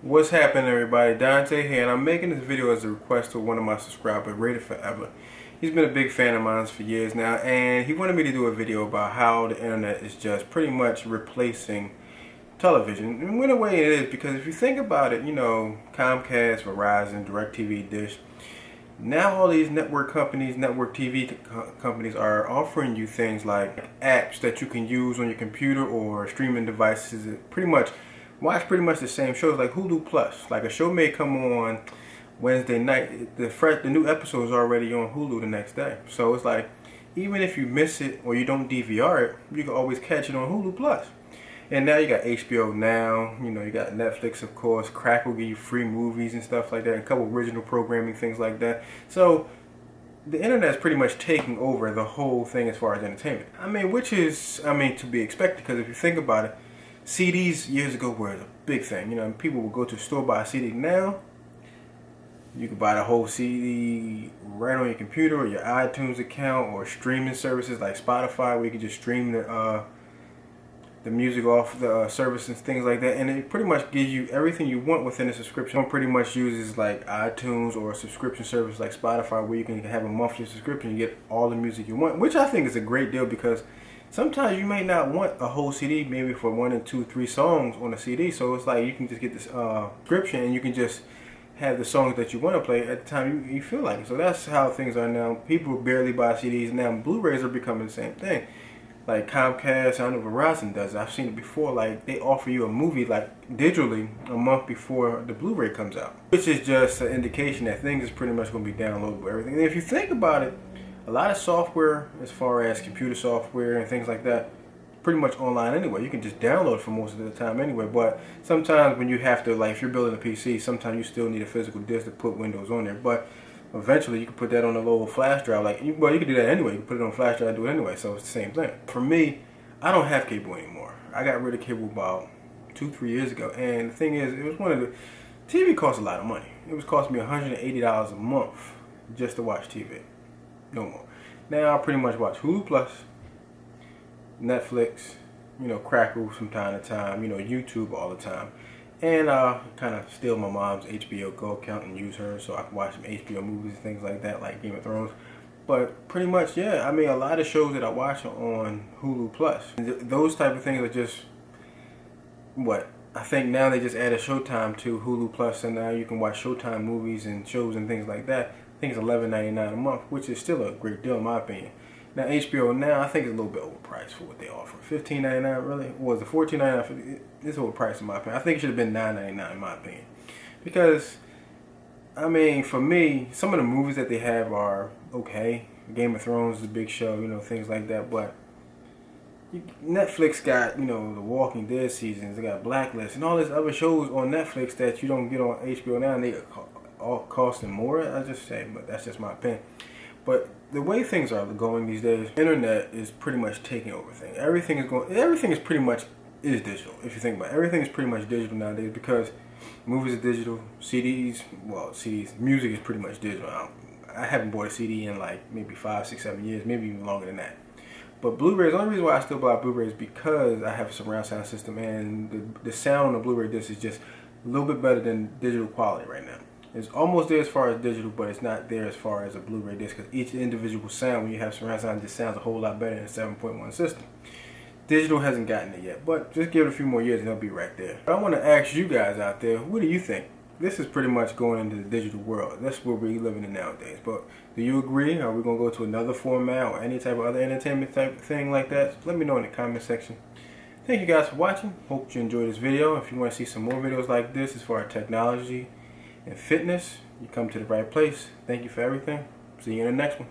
What's happening, everybody? Dante here, and I'm making this video as a request to one of my subscribers, Rated Forever. He's been a big fan of mine for years now, and he wanted me to do a video about how the internet is just pretty much replacing television. And in a way it is, because if you think about it, you know, Comcast, Verizon, DirecTV, Dish, now all these network companies, network TV companies are offering you things like apps that you can use on your computer or streaming devices that pretty much watch the same shows, like Hulu Plus. Like a show may come on Wednesday night, the new episode is already on Hulu the next day. So it's like, even if you miss it or you don't DVR it, you can always catch it on Hulu Plus. And now you got HBO Now, you know, you got Netflix, of course. Crackle give you free movies and stuff like that, and a couple original programming, things like that. So the internet is pretty much taking over the whole thing as far as entertainment. I mean, which is, to be expected, because if you think about it, CDs years ago were a big thing. You know, people would go to the store, buy a CD. Now, you can buy the whole CD right on your computer or your iTunes account, or streaming services like Spotify, where you can just stream the music off the service and things like that. And it pretty much gives you everything you want within a subscription. One pretty much uses like iTunes or a subscription service like Spotify, where you can have a monthly subscription. You get all the music you want, which I think is a great deal, because sometimes you may not want a whole CD, maybe for 1 or 2, 3 songs on a CD. So it's like you can just get this subscription, and you can just have the songs that you want to play at the time you feel like it. So that's how things are now. People barely buy CDs now. Blu-rays are becoming the same thing. Like Comcast, I know Verizon does it. I've seen it before. Like, they offer you a movie like digitally a month before the Blu-ray comes out, which is just an indication that things is pretty much going to be downloadable, everything. And if you think about it, a lot of software, as far as computer software and things like that, pretty much online anyway. You can just download it for most of the time anyway. But sometimes when you have to, like if you're building a PC, sometimes you still need a physical disk to put Windows on there. But eventually you can put that on a little flash drive. Well, you can do that anyway. You can put it on a flash drive and do it anyway. So it's the same thing. For me, I don't have cable anymore. I got rid of cable about 2-3 years ago. And the thing is, it was TV costs a lot of money. It was costing me $180 a month just to watch TV. No more. Now I pretty much watch Hulu Plus, Netflix, you know, Crackle from time to time, you know, YouTube all the time, and kind of steal my mom's HBO Go account and use her so I can watch some HBO movies and things like that, like Game of Thrones. But pretty much, yeah, a lot of shows that I watch are on Hulu Plus. Those type of things are just what I think now they just added Showtime to Hulu Plus, and now you can watch Showtime movies and shows and things like that. I think it's $11.99 a month, which is still a great deal in my opinion. Now HBO Now, I think it's a little bit overpriced for what they offer. $15.99 really? Or was it $14.99? It's overpriced in my opinion. I think it should have been $9.99 in my opinion. Because, for me, some of the movies that they have are okay. Game of Thrones is a big show, you know, things like that. But Netflix got, you know, The Walking Dead seasons. They got Blacklist and all these other shows on Netflix that you don't get on HBO Now, and they all costing more, I just say, but that's just my opinion. But the way things are going these days, internet is pretty much taking over things. Everything is pretty much digital. If you think about it, everything is pretty much digital nowadays, because movies are digital, music is pretty much digital. I haven't bought a CD in like maybe 5, 6, 7 years, maybe even longer than that. But Blu-rays, the only reason why I still buy Blu-rays is because I have a surround sound system, and the sound on the Blu-ray disc is just a little bit better than digital quality right now. It's almost there as far as digital, but it's not there as far as a Blu-ray disc, because each individual sound, when you have surround sound, just sounds a whole lot better in a 7.1 system. Digital hasn't gotten it yet, but just give it a few more years and they'll be right there. But I want to ask you guys out there, what do you think? This is pretty much going into the digital world. That's what we're living in nowadays. But do you agree? Are we going to go to another format or any type of other entertainment type thing like that? Let me know in the comment section. Thank you guys for watching. Hope you enjoyed this video. If you want to see some more videos like this as far as technology and fitness, you come to the right place. Thank you for everything. See you in the next one.